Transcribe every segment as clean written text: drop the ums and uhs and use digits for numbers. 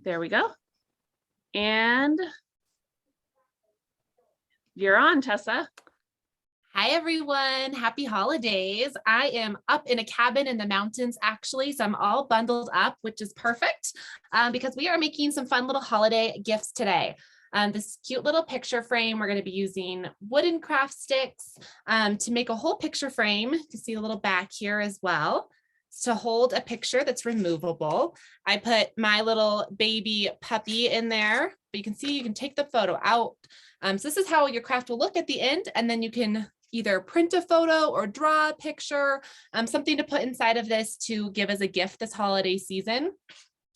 There we go. And you're on, Tessa. Hi, everyone. Happy holidays. I am up in a cabin in the mountains, actually, so I'm all bundled up, which is perfect because we are making some fun little holiday gifts today. This cute little picture frame, we're going to be using wooden craft sticks to make a whole picture frame. You can see a little back here as well to hold a picture that's removable. I put my little baby puppy in there, but you can see you can take the photo out. So this is how your craft will look at the end, and then you can either print a photo or draw a picture, something to put inside of this to give as a gift this holiday season.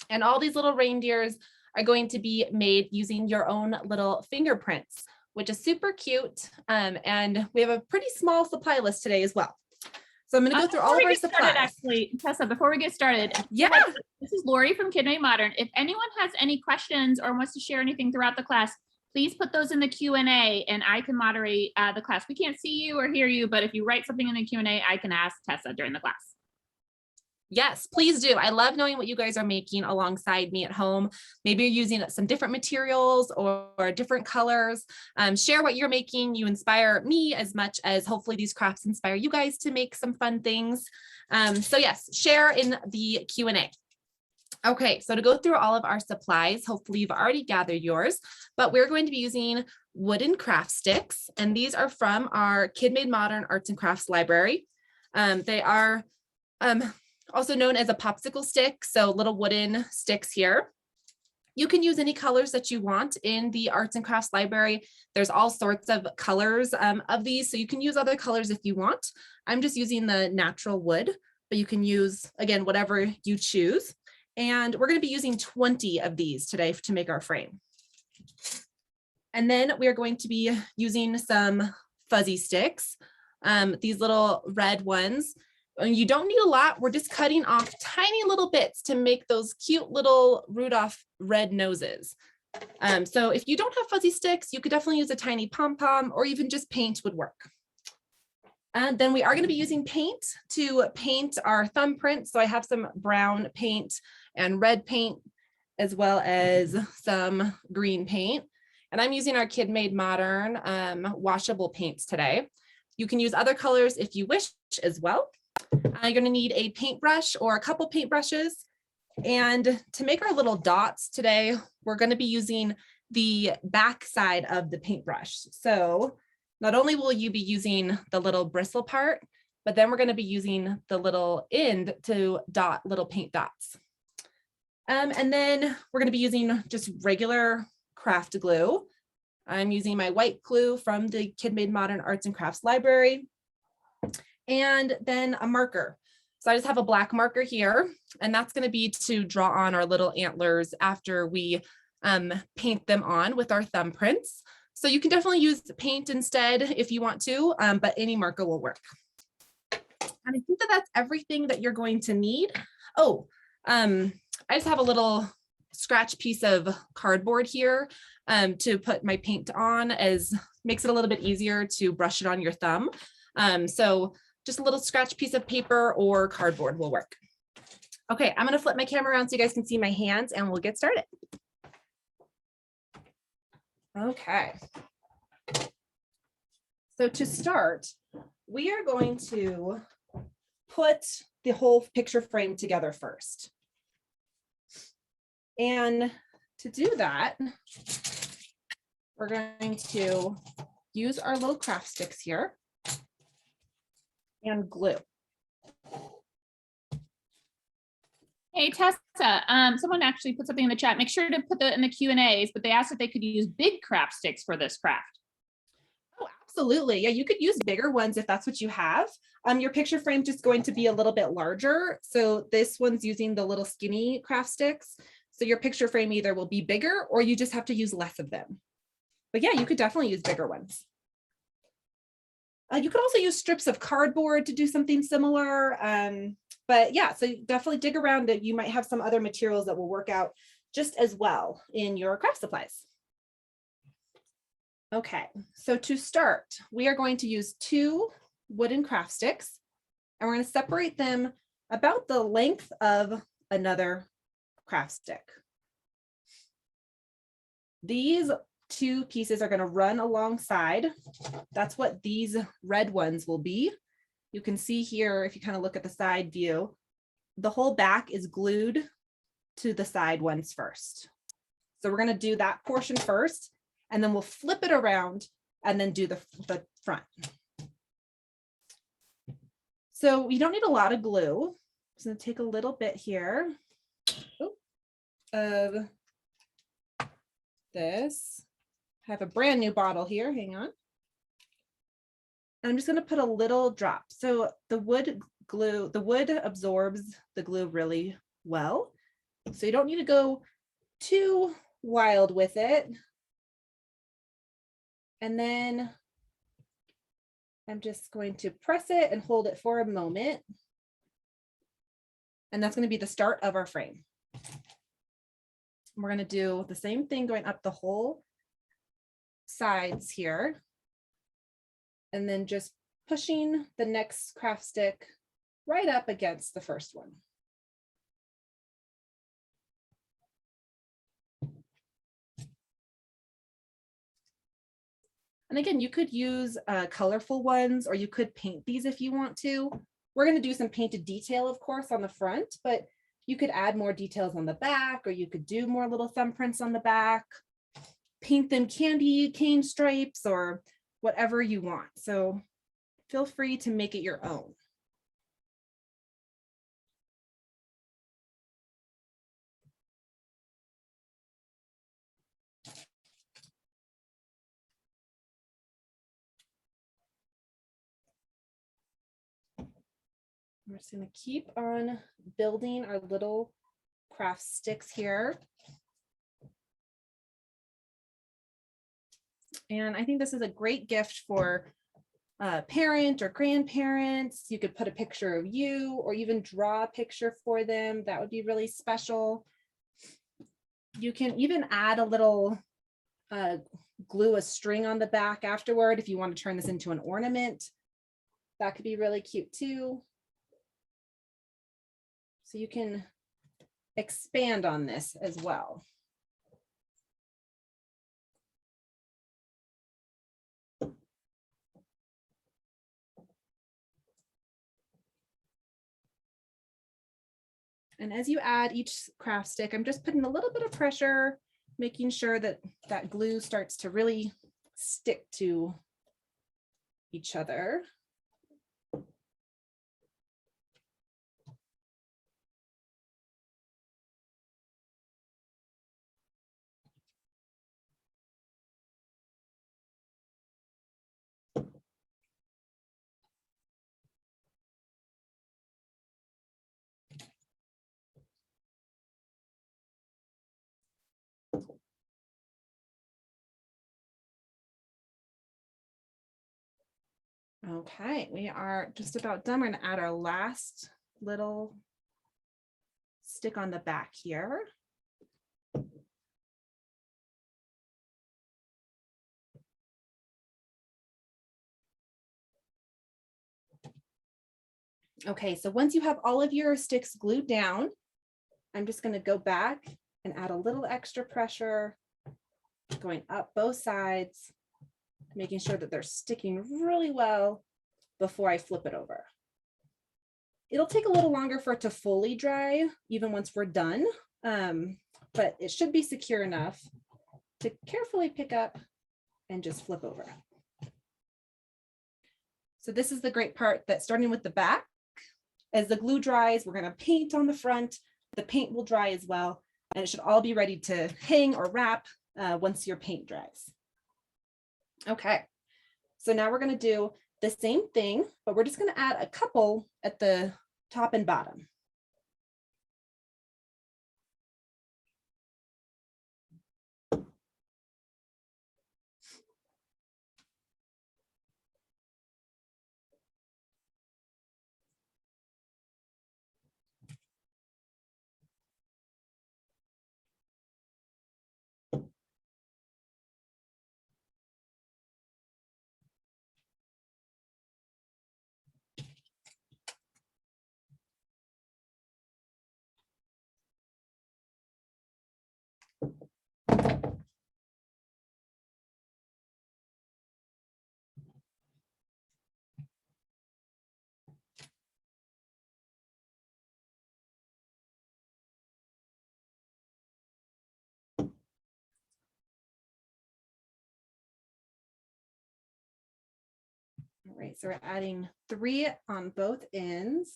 And all these little reindeers are going to be made using your own little fingerprints, which is super cute. And we have a pretty small supply list today as well. So I'm going to go through all of our supplies. Actually, Tessa, before we get started, this is Lori from Kid Made Modern. If anyone has any questions or wants to share anything throughout the class, please put those in the Q&A and I can moderate the class. We can't see you or hear you, but if you write something in the Q&A, I can ask Tessa during the class. Yes, please do. I love knowing what you guys are making alongside me at home. Maybe you're using some different materials or different colors. Share what you're making. You inspire me as much as hopefully these crafts inspire you guys to make some fun things. So yes, share in the Q&A. Okay, so to go through all of our supplies, hopefully you've already gathered yours, but we're going to be using wooden craft sticks, and these are from our Kid Made Modern Arts and Crafts library. They are also known as a popsicle stick, so little wooden sticks here. You can use any colors that you want in the Arts and Crafts library. There's all sorts of colors of these, so you can use other colors if you want. I'm just using the natural wood, but you can use, again, whatever you choose. And we're going to be using 20 of these today to make our frame. And then we are going to be using some fuzzy sticks, these little red ones. You don't need a lot. We're just cutting off tiny little bits to make those cute little Rudolph red noses. So if you don't have fuzzy sticks, you could definitely use a tiny pom-pom, or even just paint would work. And then we are going to be using paint to paint our thumbprint. So I have some brown paint and red paint, as well as some green paint. And I'm using our Kid Made Modern washable paints today. You can use other colors if you wish as well. You're going to need a paintbrush or a couple paintbrushes. And to make our little dots today, we're going to be using the back side of the paintbrush. So not only will you be using the little bristle part, but then we're going to be using the little end to dot little paint dots. And then we're going to be using just regular craft glue. I'm using my white glue from the Kid Made Modern Arts and Crafts library. And then a marker. So I just have a black marker here, and that's going to be to draw on our little antlers after we paint them on with our thumbprints. So you can definitely use paint instead if you want to, but any marker will work. And I think that that's everything that you're going to need. Oh, I just have a little scratch piece of cardboard here to put my paint on, as makes it a little bit easier to brush it on your thumb. So just a little scratch piece of paper or cardboard will work. Okay, I'm gonna flip my camera around so you guys can see my hands and we'll get started. Okay. So to start, we are going to put the whole picture frame together first. And to do that, we're going to use our little craft sticks here and glue. Hey, Tessa, someone actually put something in the chat. Make sure to put that in the Q&As, but they asked if they could use big craft sticks for this craft. Oh, absolutely. Yeah, you could use bigger ones if that's what you have. Your picture frame is just going to be a little bit larger. So this one's using the little skinny craft sticks. So your picture frame either will be bigger or you just have to use less of them. But yeah, you could definitely use bigger ones. You could also use strips of cardboard to do something similar. But yeah, so definitely dig around that. You might have some other materials that will work out just as well in your craft supplies. Okay, so to start, we are going to use 2 wooden craft sticks, and we're going to separate them about the length of another craft stick. These two pieces are going to run alongside. That's what these red ones will be. You can see here, if you kind of look at the side view, the whole back is glued to the side ones first. So we're going to do that portion first, and then we'll flip it around and then do the front. So you don't need a lot of glue. I'm just going to take a little bit here of this. I have a brand new bottle here. Hang on. And I'm just going to put a little drop. So the wood absorbs the glue really well. So you don't need to go too wild with it. And then I'm just going to press it and hold it for a moment. And that's going to be the start of our frame. We're going to do the same thing going up the whole sides here. And then just pushing the next craft stick right up against the first one. And again, you could use colorful ones, or you could paint these if you want to. We're going to do some painted detail, of course, on the front, but you could add more details on the back, or you could do more little thumbprints on the back, paint them candy cane stripes, or whatever you want. So feel free to make it your own. We're just going to keep on building our little craft sticks here. And I think this is a great gift for a parent or grandparents. You could put a picture of you or even draw a picture for them. That would be really special. You can even add a little glue a string on the back afterward if you want to turn this into an ornament. That could be really cute too. So you can expand on this as well. And as you add each craft stick, I'm just putting a little bit of pressure, making sure that that glue starts to really stick to each other. Okay, we are just about done. We're going to add our last little stick on the back here. Okay, so once you have all of your sticks glued down, I'm just going to go back and add a little extra pressure, going up both sides, making sure that they're sticking really well before I flip it over. It'll take a little longer for it to fully dry, even once we're done, but it should be secure enough to carefully pick up and just flip over. So this is the great part, that starting with the back, as the glue dries, we're going to paint on the front. The paint will dry as well, and it should all be ready to hang or wrap once your paint dries. Okay, so now we're going to do the same thing, but we're just going to add a couple at the top and bottom. right, so we're adding 3 on both ends.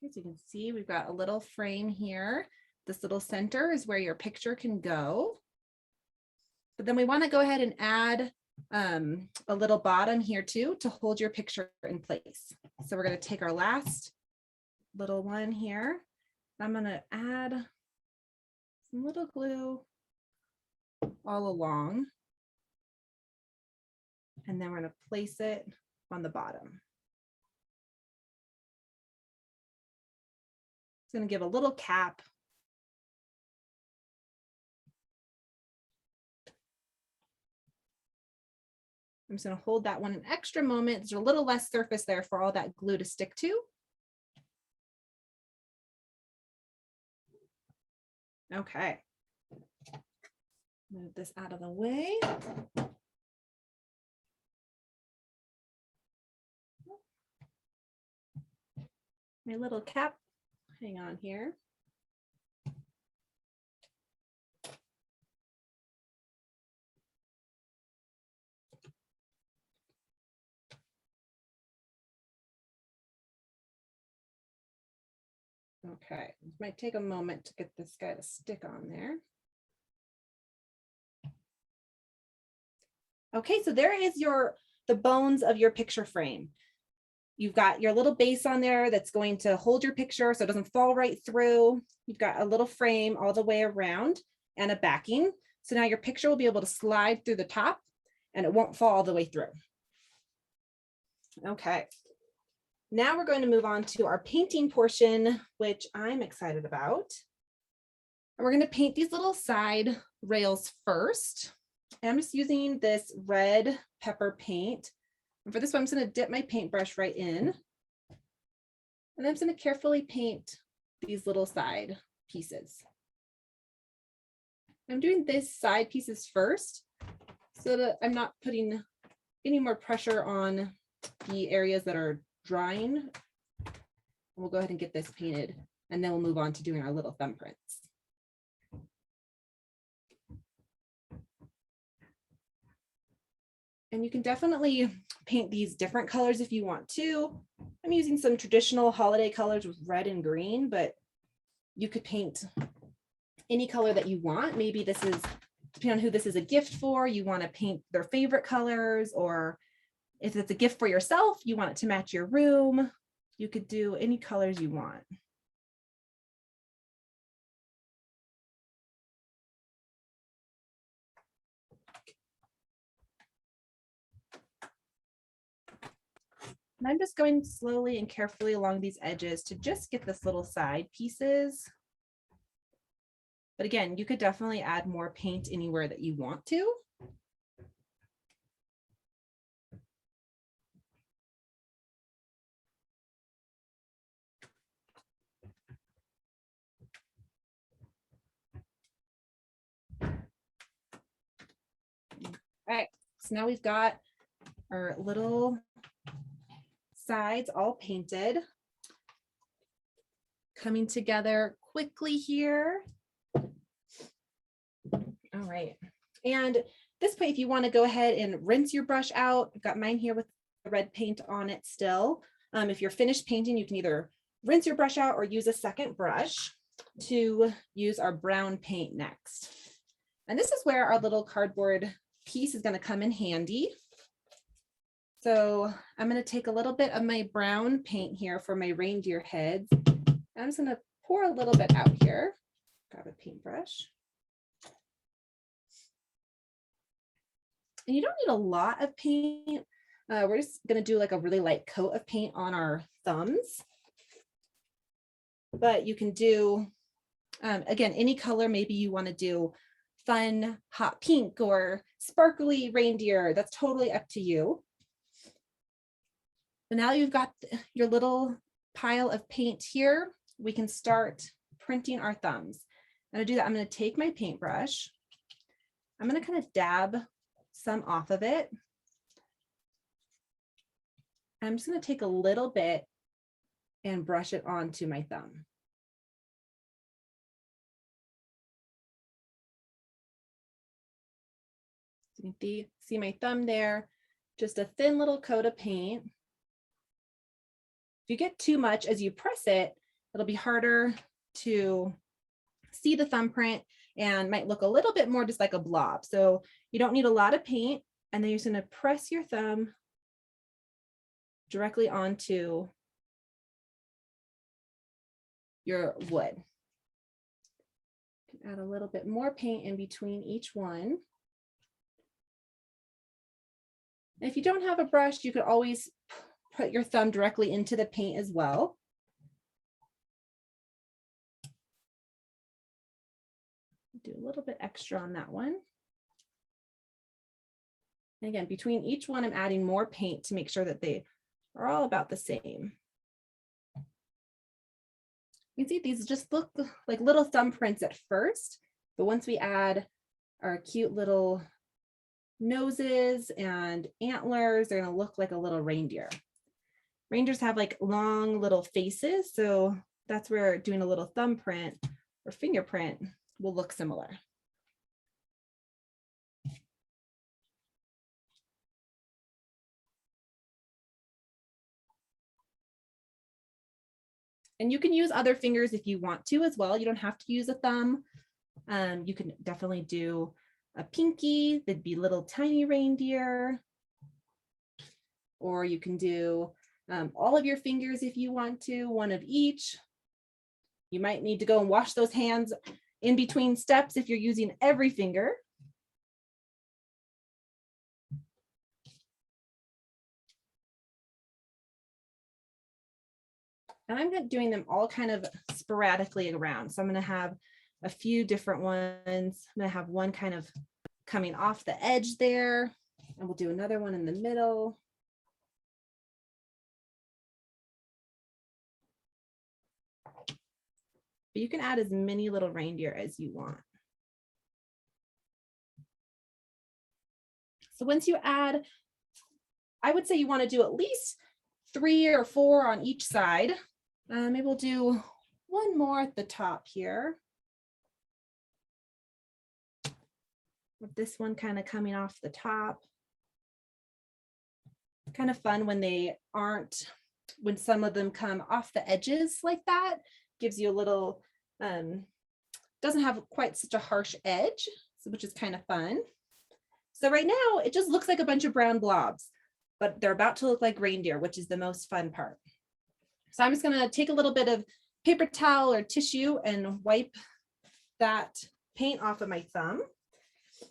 As you can see, we've got a little frame here. This little center is where your picture can go. But then we want to go ahead and add a little bottom here too to hold your picture in place. So we're going to take our last little one here. I'm going to add some little glue all along. And then we're going to place it on the bottom. It's going to give a little cap. I'm just going to hold that one an extra moment. There's a little less surface there for all that glue to stick to. Okay. Move this out of the way. My little cap, hang on here. Okay, it might take a moment to get this guy to stick on there. Okay, so there is the bones of your picture frame. You've got your little base on there that's going to hold your picture so it doesn't fall right through. You've got a little frame all the way around and a backing. So now your picture will be able to slide through the top and it won't fall all the way through. Okay. Now we're going to move on to our painting portion, which I'm excited about. And we're going to paint these little side rails first. And I'm just using this red pepper paint. And for this one, I'm just going to dip my paintbrush right in. And I'm just going to carefully paint these little side pieces. I'm doing these side pieces first so that I'm not putting any more pressure on the areas that are drying. We'll go ahead and get this painted and then we'll move on to doing our little thumbprints. And you can definitely paint these different colors if you want to. I'm using some traditional holiday colors with red and green, but you could paint any color that you want. Maybe this is, depending on who this is a gift for, you want to paint their favorite colors, or if it's a gift for yourself, you want it to match your room. You could do any colors you want. And I'm just going slowly and carefully along these edges to just get this little side pieces. But again, you could definitely add more paint anywhere that you want to. All right, so now we've got our little sides all painted. Coming together quickly here. All right, and at this point, if you want to go ahead and rinse your brush out, I've got mine here with the red paint on it still. If you're finished painting, you can either rinse your brush out or use a second brush to use our brown paint next. And this is where our little cardboard piece is going to come in handy. So I'm going to take a little bit of my brown paint here for my reindeer heads. I'm just going to pour a little bit out here. Grab a paintbrush. And you don't need a lot of paint. We're just going to do like a really light coat of paint on our thumbs. But you can do, again, any color. Maybe you want to do fun hot pink or sparkly reindeer. That's totally up to you. But now you've got your little pile of paint here. We can start printing our thumbs. to do that, I'm going to take my paintbrush. I'm going to kind of dab some off of it. I'm just going to take a little bit and brush it onto my thumb. So you can see my thumb there, just a thin little coat of paint. If you get too much as you press it, it'll be harder to see the thumbprint and might look a little bit more just like a blob. So you don't need a lot of paint, and then you're just going to press your thumb directly onto your wood. You can add a little bit more paint in between each one. And if you don't have a brush, you could always put your thumb directly into the paint as well. Do a little bit extra on that one. And again, between each one, I'm adding more paint to make sure that they are all about the same. You can see these just look like little thumbprints at first, but once we add our cute little noses and antlers, they're going to look like a little reindeer. Reindeers have like long little faces, so that's where doing a little thumbprint or fingerprint will look similar. And you can use other fingers if you want to as well. You don't have to use a thumb. You can definitely do a pinky, that'd be little tiny reindeer. Or you can do all of your fingers if you want to, one of each. You might need to go and wash those hands in between steps if you're using every finger. And I'm doing them all kind of sporadically around. So I'm going to have a few different ones. I'm going to have one kind of coming off the edge there, and we'll do another one in the middle. But you can add as many little reindeer as you want. So once you add, I would say you want to do at least 3 or 4 on each side. Maybe we'll do one more at the top here. With this one kind of coming off the top. Kind of fun when they aren't, when some of them come off the edges like that. Gives you a little, doesn't have quite such a harsh edge, which is kind of fun. So right now it just looks like a bunch of brown blobs, but they're about to look like reindeer, which is the most fun part. So I'm just going to take a little bit of paper towel or tissue and wipe that paint off of my thumb.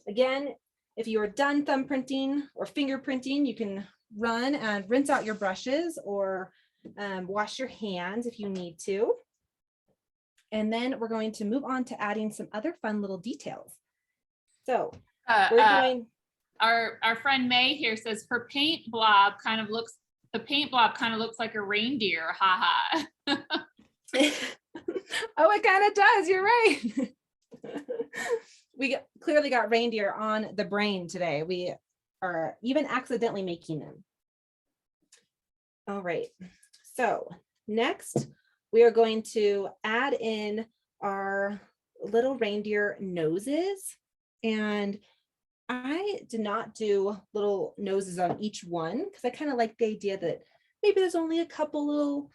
Again, if you are done thumbprinting or fingerprinting, you can run and rinse out your brushes or wash your hands if you need to. And then we're going to move on to adding some other fun little details. So we're going. Our friend May here says her paint blob kind of looks, the paint blob kind of looks like a reindeer. Ha ha. Oh, it kind of does. You're right. We clearly got reindeer on the brain today. We are even accidentally making them. All right. So next, we are going to add in our little reindeer noses. And I did not do little noses on each one because I kind of like the idea that maybe there's only a couple little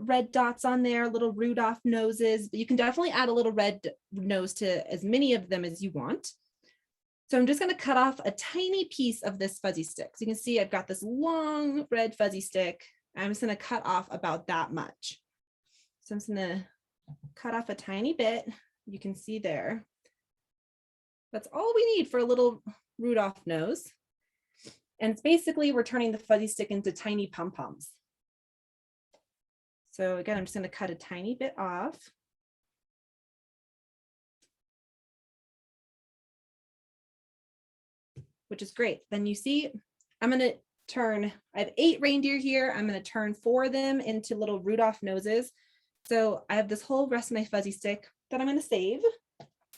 red dots on there, little Rudolph noses, but you can definitely add a little red nose to as many of them as you want. So I'm just going to cut off a tiny piece of this fuzzy stick. So you can see I've got this long red fuzzy stick. I'm just going to cut off about that much. So I'm just going to cut off a tiny bit. You can see there. That's all we need for a little Rudolph nose. And it's basically we're turning the fuzzy stick into tiny pom-poms. So again, I'm just going to cut a tiny bit off. Which is great. Then you see, I'm going to turn, I have 8 reindeer here. I'm going to turn 4 of them into little Rudolph noses. So I have this whole rest of my fuzzy stick that I'm going to save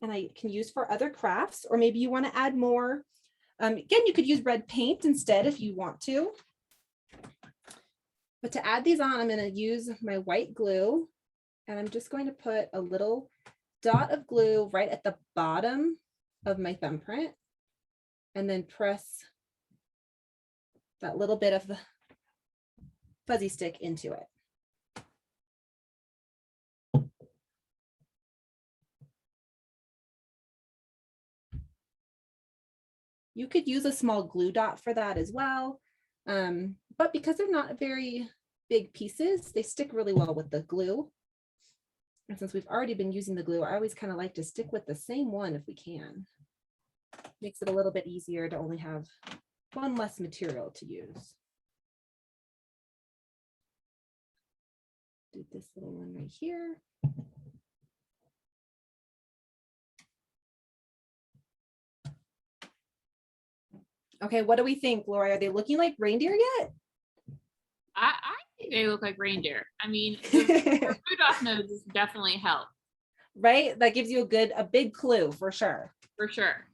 and I can use for other crafts, or maybe you want to add more. Again, you could use red paint instead if you want to. But to add these on, I'm going to use my white glue, and I'm just going to put a little dot of glue right at the bottom of my thumbprint, and then press that little bit of the fuzzy stick into it. You could use a small glue dot for that as well. But because they're not very big pieces, they stick really well with the glue. And since we've already been using the glue, I always kind of like to stick with the same one if we can. Makes it a little bit easier to only have one less material to use. Do this little one right here. Okay, what do we think, Lori? Are they looking like reindeer yet? I think they look like reindeer. I mean, the Rudolph noses definitely help. Right? That gives you a big clue for sure. For sure.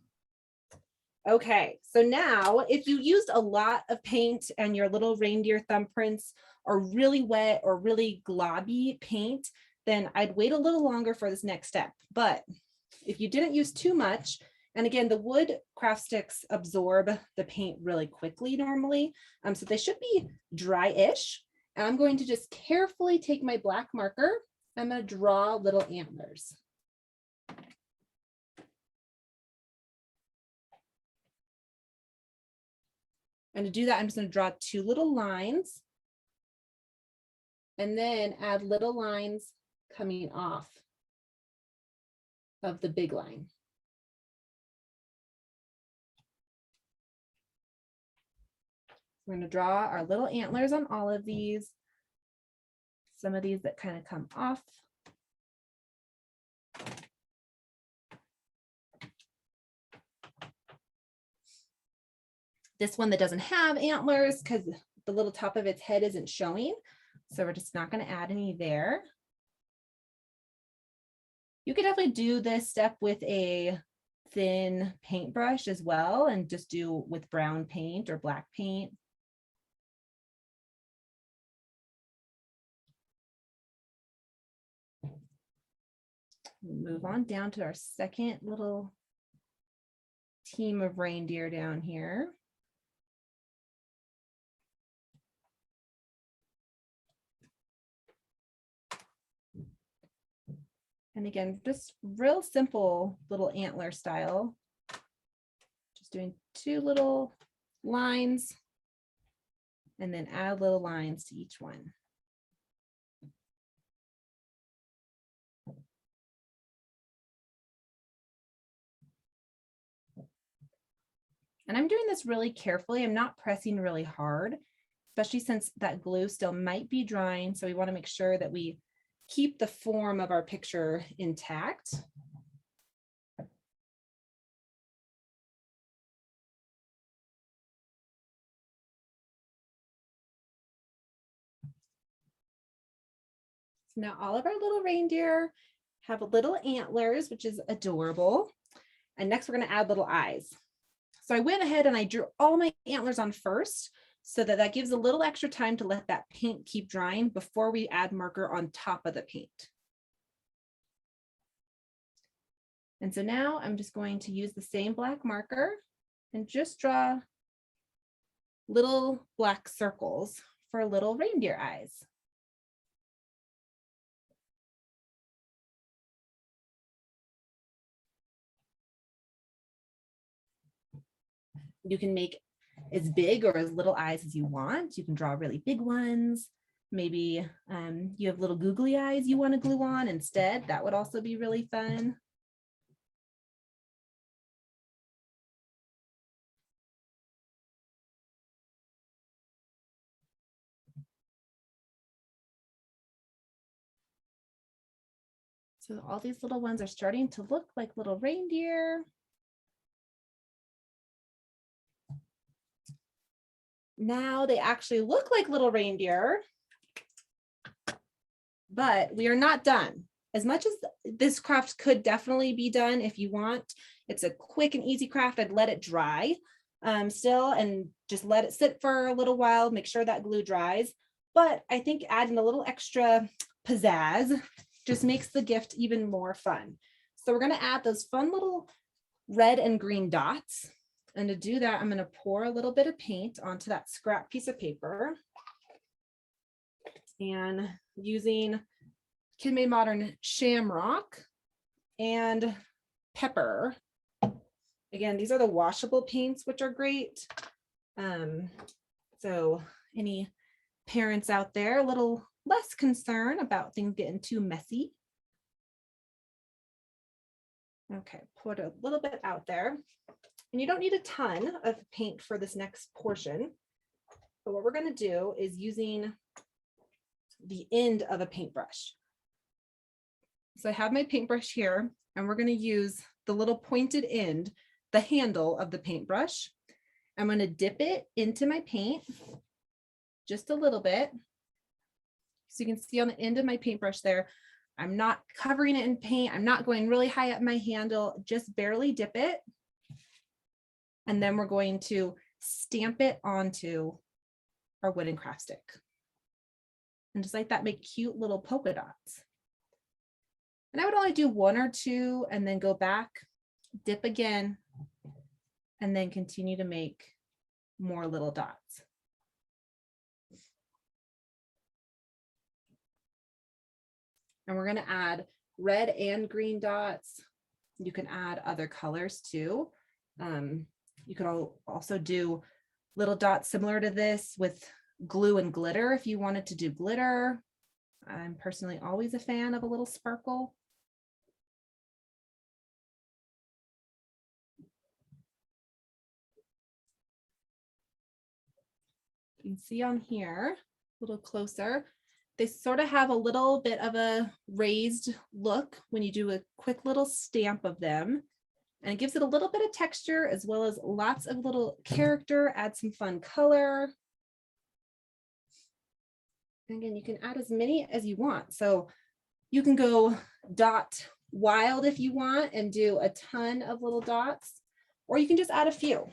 Okay, so now if you used a lot of paint and your little reindeer thumbprints are really wet or really globby paint, then I'd wait a little longer for this next step. But if you didn't use too much, and again, the wood craft sticks absorb the paint really quickly normally, so they should be dry-ish. And I'm going to just carefully take my black marker. I'm going to draw little antlers. And to do that, I'm just going to draw 2 little lines and then add little lines coming off of the big line. We're going to draw our little antlers on all of these. Some of these that kind of come off. This one that doesn't have antlers because the little top of its head isn't showing. So we're just not going to add any there. You could definitely do this step with a thin paintbrush as well and just do with brown paint or black paint. Move on down to our second little team of reindeer down here. And again, just real simple little antler style. Just doing 2 little lines and then add little lines to each one. And I'm doing this really carefully. I'm not pressing really hard, especially since that glue still might be drying. So we want to make sure that we keep the form of our picture intact. Now all of our little reindeer have little antlers, which is adorable. And next we're going to add little eyes. So I went ahead and I drew all my antlers on first so that that gives a little extra time to let that paint keep drying before we add marker on top of the paint. And so now I'm just going to use the same black marker and just draw little black circles for little reindeer eyes. You can make as big or as little eyes as you want. You can draw really big ones. Maybe you have little googly eyes you want to glue on instead. That would also be really fun. So all these little ones are starting to look like little reindeer. Now they actually look like little reindeer, but we are not done. as much as this craft could definitely be done if you want, it's a quick and easy craft. I'd let it dry still and just let it sit for a little while, make sure that glue dries. But I think adding a little extra pizzazz just makes the gift even more fun. So we're going to add those fun little red and green dots. And to do that, I'm going to pour a little bit of paint onto that scrap piece of paper. And using Kid Made Modern Shamrock and Pepper. Again, these are the washable paints, which are great. So any parents out there a little less concerned about things getting too messy. Okay, put a little bit out there. And you don't need a ton of paint for this next portion. But what we're going to do is using the end of a paintbrush. So I have my paintbrush here, and we're going to use the little pointed end, the handle of the paintbrush. I'm going to dip it into my paint just a little bit. So you can see on the end of my paintbrush there, I'm not covering it in paint. I'm not going really high up my handle, just barely dip it. And then we're going to stamp it onto our wooden craft stick. And just like that, make cute little polka dots. And I would only do one or two and then go back, dip again, and then continue to make more little dots. And we're going to add red and green dots. You can add other colors too. You can also do little dots similar to this with glue and glitter if you wanted to do glitter. I'm personally always a fan of a little sparkle. You can see on here a little closer, they sort of have a little bit of a raised look when you do a quick little stamp of them. And it gives it a little bit of texture as well as lots of little character, add some fun color. And again, you can add as many as you want. So you can go dot wild if you want and do a ton of little dots, or you can just add a few.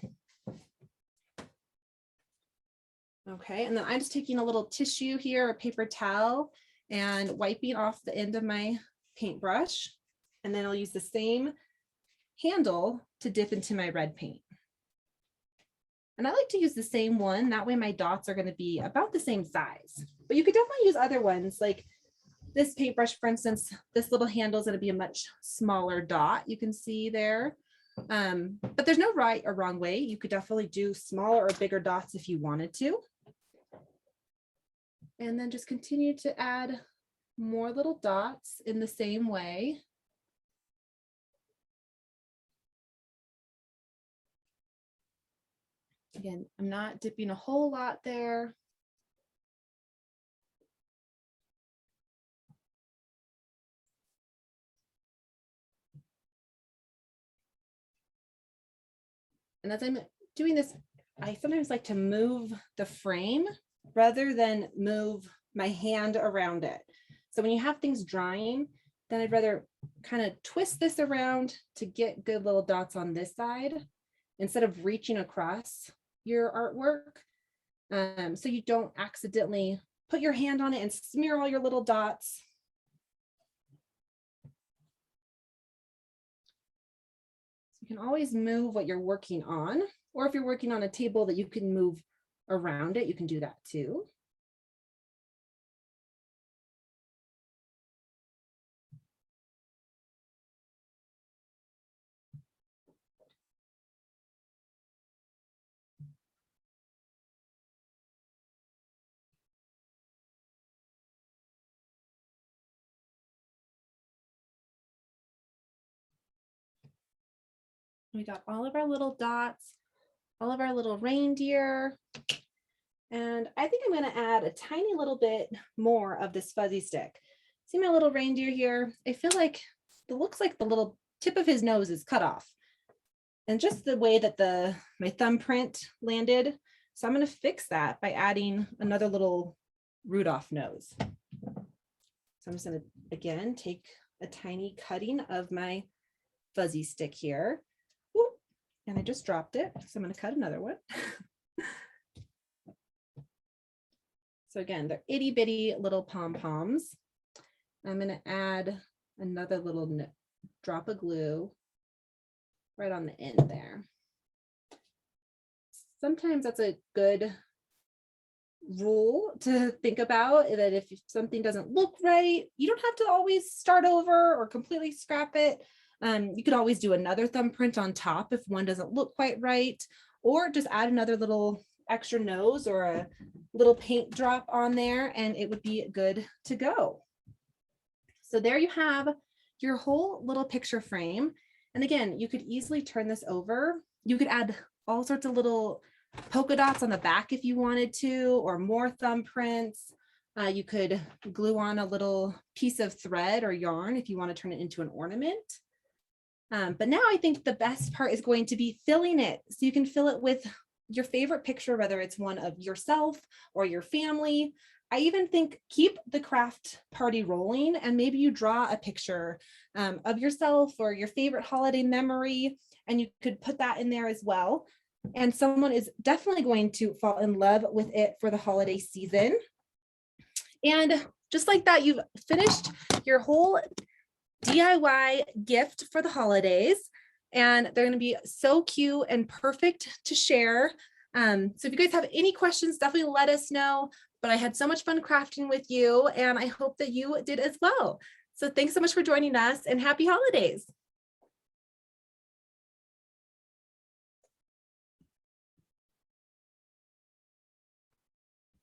Okay, and then I'm just taking a little tissue here, a paper towel, and wiping off the end of my paintbrush. And then I'll use the same handle to dip into my red paint. And I like to use the same one. That way my dots are going to be about the same size. But you could definitely use other ones. Like this paintbrush, for instance, this little handle is going to be a much smaller dot. You can see there. But there's no right or wrong way. You could definitely do smaller or bigger dots if you wanted to. And then just continue to add more little dots in the same way. Again, I'm not dipping a whole lot there. And as I'm doing this, I sometimes like to move the frame rather than move my hand around it. So when you have things drying, then I'd rather kind of twist this around to get good little dots on this side instead of reaching across your artwork. So you don't accidentally put your hand on it and smear all your little dots. You can always move what you're working on, or if you're working on a table that you can move around it, you can do that too. We got all of our little dots, all of our little reindeer. And I think I'm going to add a tiny little bit more of this fuzzy stick. See my little reindeer here? I feel like it looks like the little tip of his nose is cut off. And just the way that my thumbprint landed. So I'm going to fix that by adding another little Rudolph nose. So I'm just going to, again, take a tiny cutting of my fuzzy stick here. Whoop, and I just dropped it, so I'm going to cut another one. So again, they're itty bitty little pom-poms. I'm going to add another little drop of glue right on the end there. Sometimes that's a good rule to think about, that if something doesn't look right, you don't have to always start over or completely scrap it. You could always do another thumbprint on top if one doesn't look quite right, or just add another little extra nose or a little paint drop on there and it would be good to go. So there you have your whole little picture frame. And again, you could easily turn this over. You could add all sorts of little polka dots on the back if you wanted to, or more thumbprints. You could glue on a little piece of thread or yarn if you want to turn it into an ornament. But now I think the best part is going to be filling it. So you can fill it with your favorite picture, whether it's one of yourself or your family. I even think keep the craft party rolling, and maybe you draw a picture of yourself or your favorite holiday memory, and you could put that in there as well. And someone is definitely going to fall in love with it for the holiday season. And just like that, you've finished your whole DIY gift for the holidays, and they're going to be so cute and perfect to share. So if you guys have any questions, definitely let us know. But I had so much fun crafting with you, and I hope that you did as well. So thanks so much for joining us, and happy holidays.